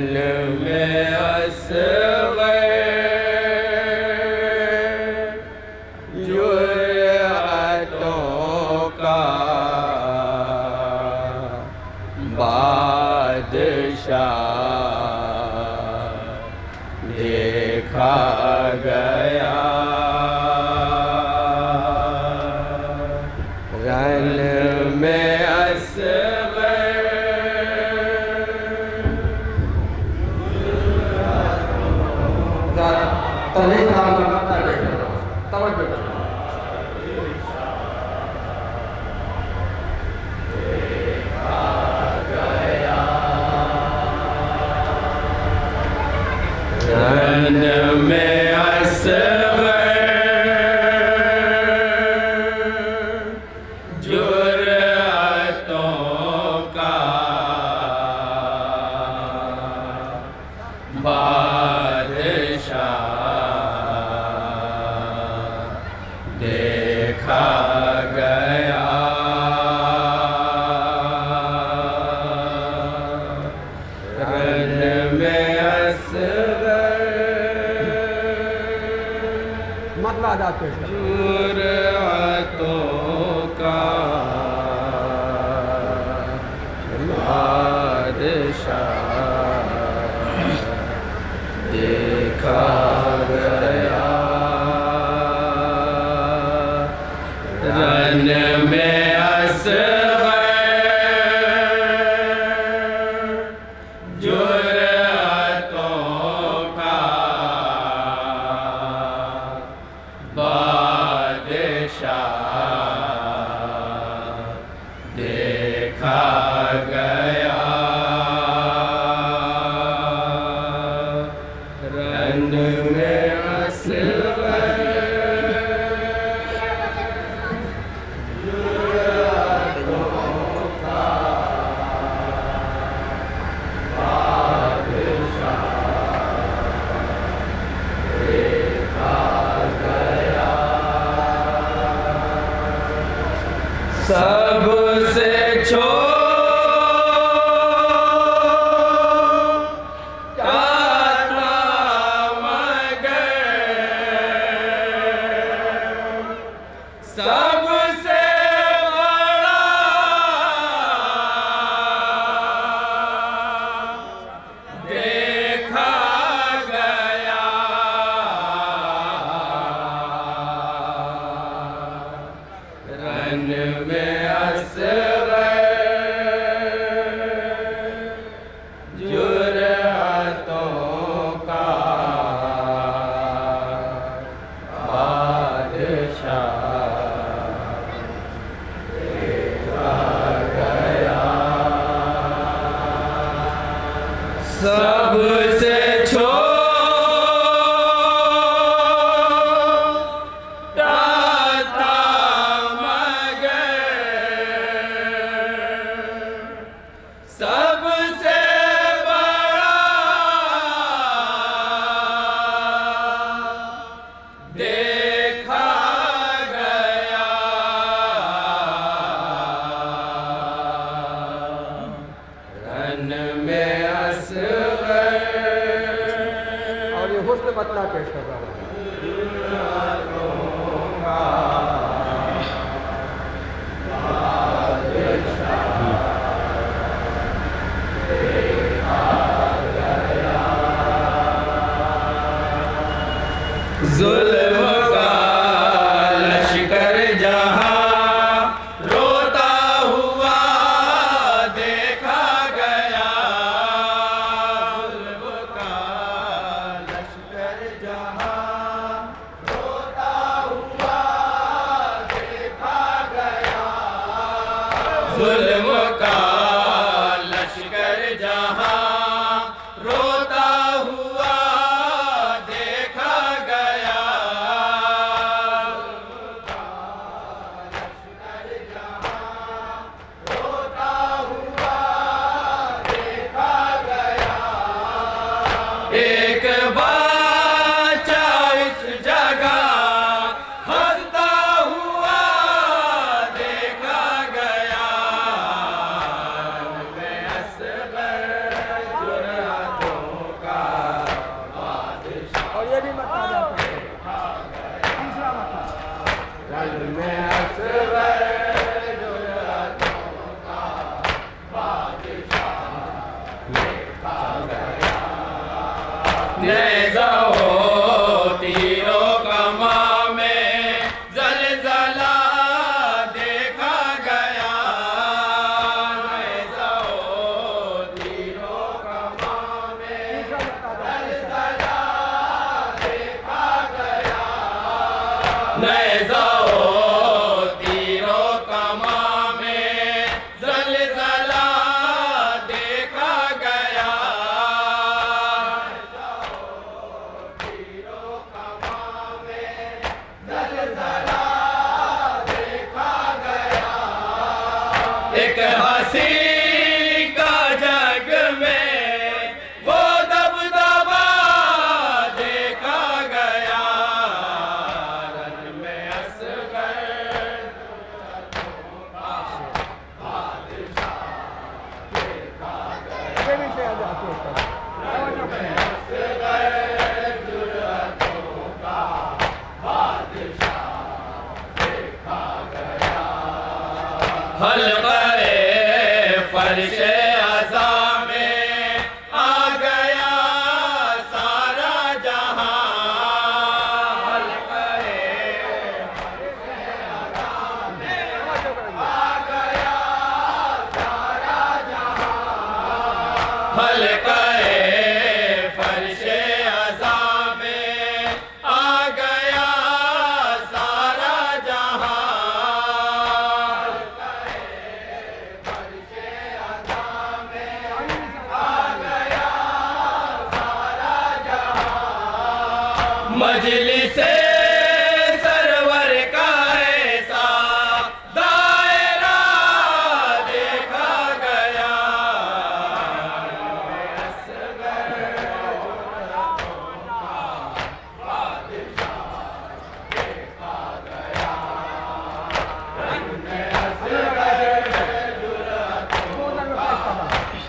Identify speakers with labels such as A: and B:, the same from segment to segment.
A: Run में असग़र जुर्अतों का बादशाह देखा गया। रन में असग़र
B: तले काम करना तवज्जो
A: रन में असग़र जुर्अतों का बादशाह देखा गया। रन में
B: मतलब आजाद पेश कर
A: जुर्अतों का बादशाह देखा गया। रन में असग़र जुर्अतों का बादशाह देखा गया। रन में असग़र जुर्अतों का बादशाह देखा गया। सबसे छोटा था मगर सबसे बड़ा देखा गया। रन में असग़र जुर्अतों का बादशाह देखा गया। सबसे छोटा था मगर सबसे बड़ा देखा गया। रन में असग़र
B: और ये हुस्न बतला पेश कर रहा हूँ।
A: ज़ुल्म का लश्कर जहाँ रोता हुआ देखा गया। ज़ुल्म का लश्कर जहाँ नेज़ा हो तीरों कमा में ज़लज़ला देखा गया। नेज़ा हो तीरों कमा में ज़लज़ला देखा गया। नेज़ा हो तीरों कमा में ज़लज़ला देखा गया। एक हंसी का जग में वो दबदबा देखा गया। रन में असगर
B: ये भी से आ जाती है उसका। तवज्जो करें।
A: हल्क़े फर्शे अज़ा में आ गया सारा जहां। हल्क़े
B: तवज्जो करेंगे।
A: हल्क़े फर्शे अज़ा में आ गया सारा जहां। मजलिसे सरवर का ऐसा दायरा देखा गया।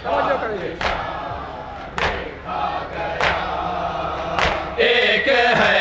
B: तवज्जो करेंगे।
A: एक है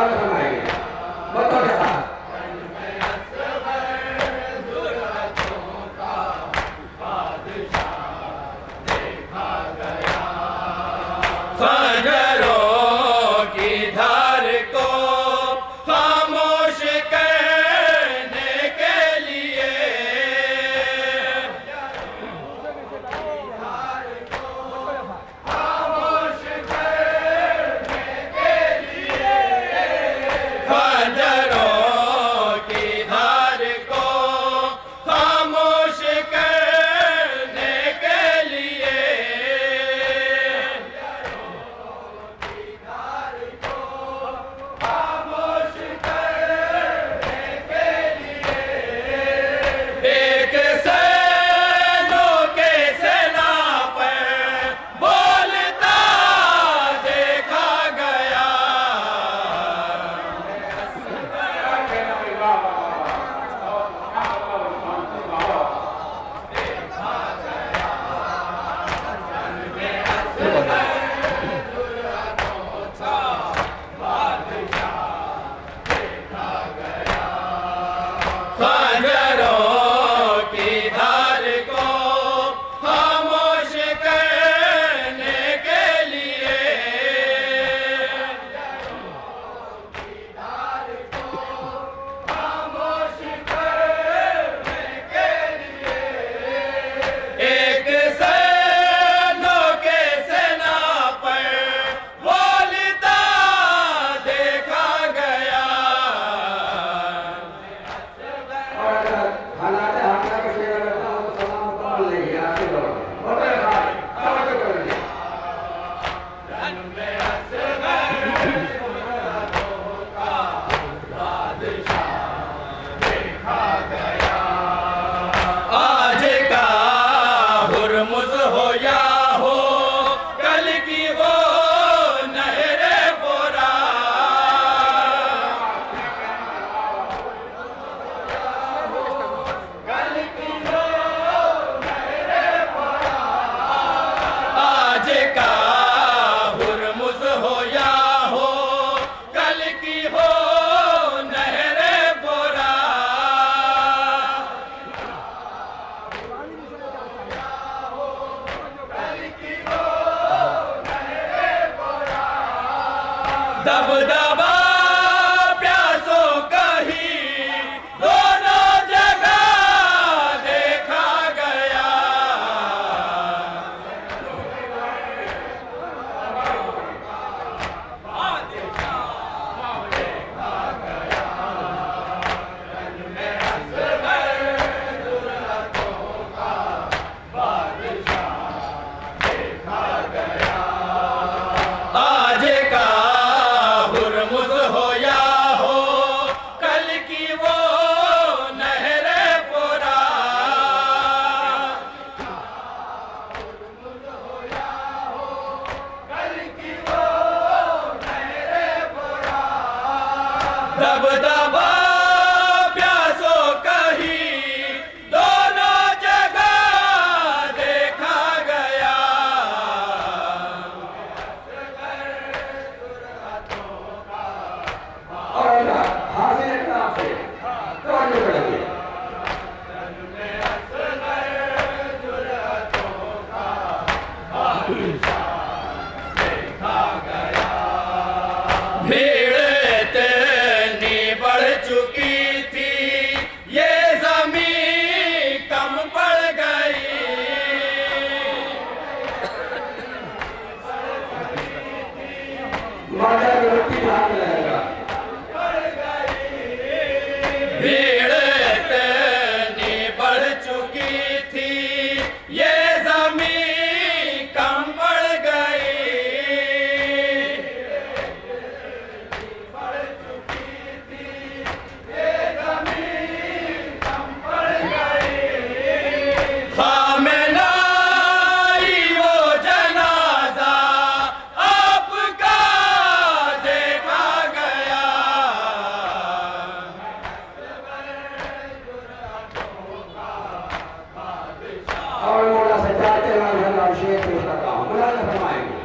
B: मौलाना फरमाएंगे बतौर खास।
A: खंजरों की धार को खामोश करने के लिए खंजरों की धार को खामोश करने के लिए एक सैनों के सेना पर बोलता देखा गया। खंजरों की धार को खामोश करने के लिए एक सैनों के सेना पर बोलता देखा गया।
B: और अगर हालात हमला का शेर रहता हो तो सलाम मुकम्मल नहीं है आपके लोग बतौर खास तवज्जो करेंगे।
A: आज का हुर्मुज़ हो या हो कल की वो नहरे बोरा। आज का हुर्मुज़ हो या हो कल की हो नहरे बोरा। दबदबा प्यासों कहीं दोनों जगह देखा गया। आज का हुर्मुज़ हो या हो कल की वो नहरे पोरा। दबदबा प्यासों कहीं दोनों जगह देखा गया।
B: और अगर हासिल इकराम से तवज्जो करेंगे।
A: भीड़ इतनी बढ़ चुकी थी ये ज़मीं कम पड़ गई।
B: माता की रोटी भाग रहेगा।
A: भीड़ इतनी बढ़ चुकी थी ये ज़मीं कम पड़ गई। खामेनाई वो जनाजा आपका देखा गया।
B: और मौला सज्जाद के नाम शेर पेश करता हूँ मौलाना फरमाएंगे।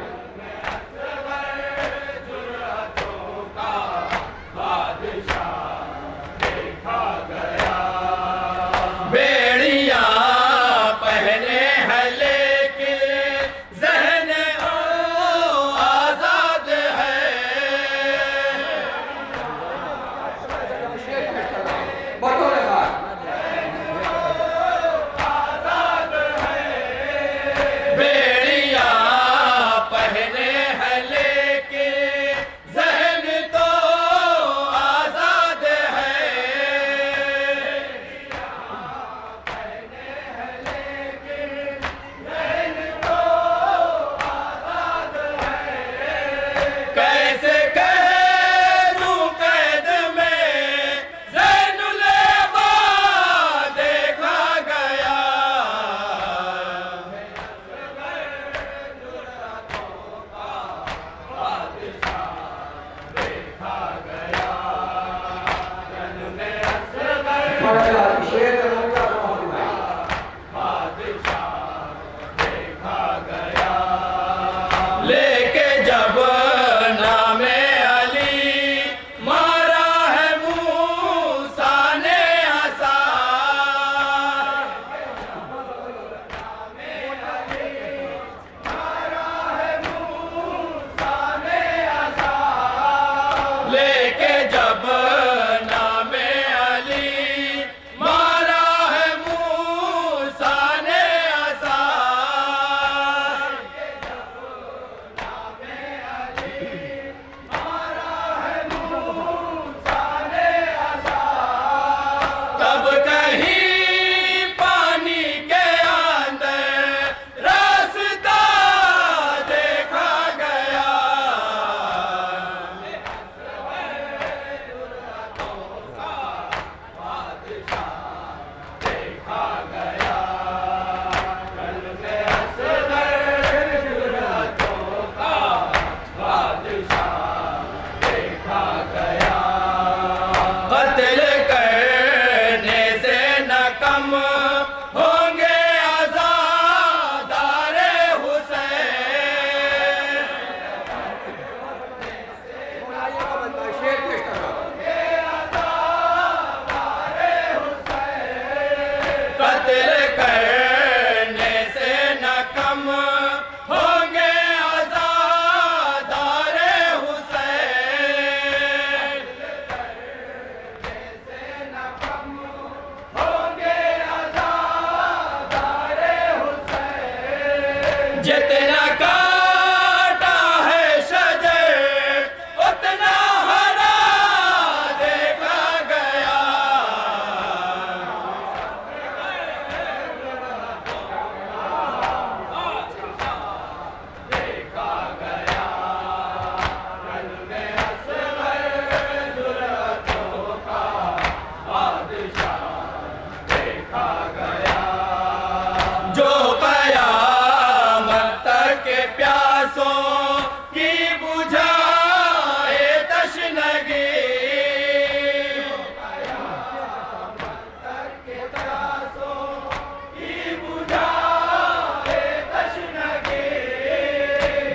A: प्यासों की बुझाए तशनगी।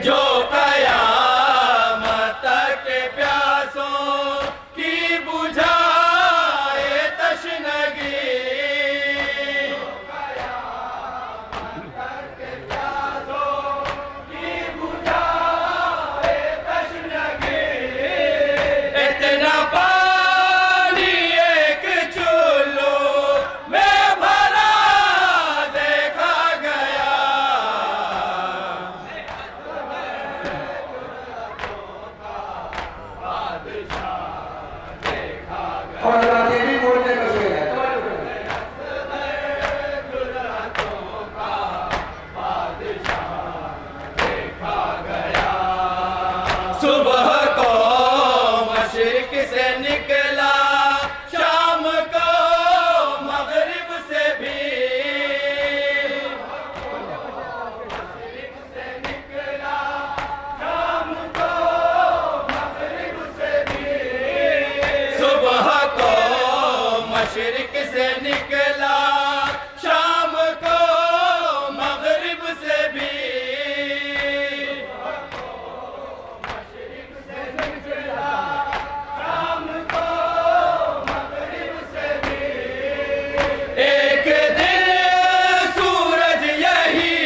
A: जो कयामत के प्यासों की बुझाए तशनगी। इतना पानी एक चुल्लू में भरा देखा गया।
B: और राजे भी बोलने का शेर है।
A: सुबह को मशरिक से निकला, शाम को मगरिब से भी। सुबह को मशरिक से निकला, शाम को मगरिब से भी। एक दिन सूरज यही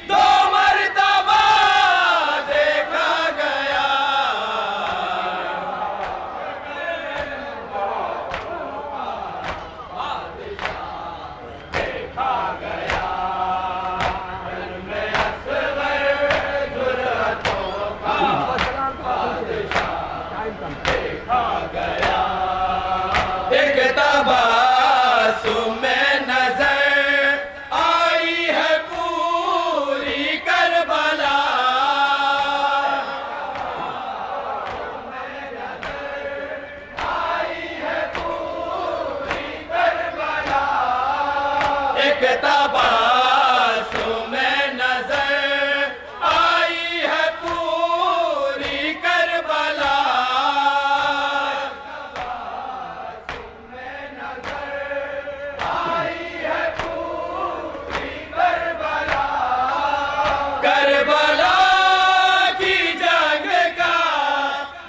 A: दो मर्तबा देखा गया। एक तबासुम में नजर आई है पूरी करबला। एक तबासुम में नजर आई है पूरी करबला। करबला की जंग का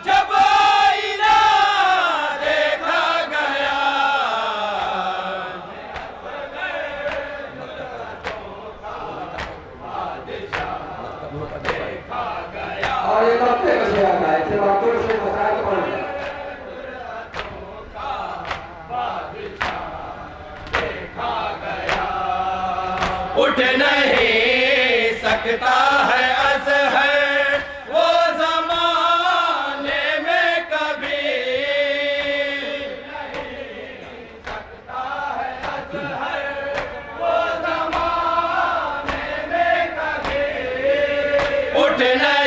A: जब आईना देखा गया।
B: और ये मक्के का शेर आता है। जब आप दूर से मकान को पढ़ लें।
A: उठ नहीं सकता है अज़हर वो ज़माने में कभी। उठ नहीं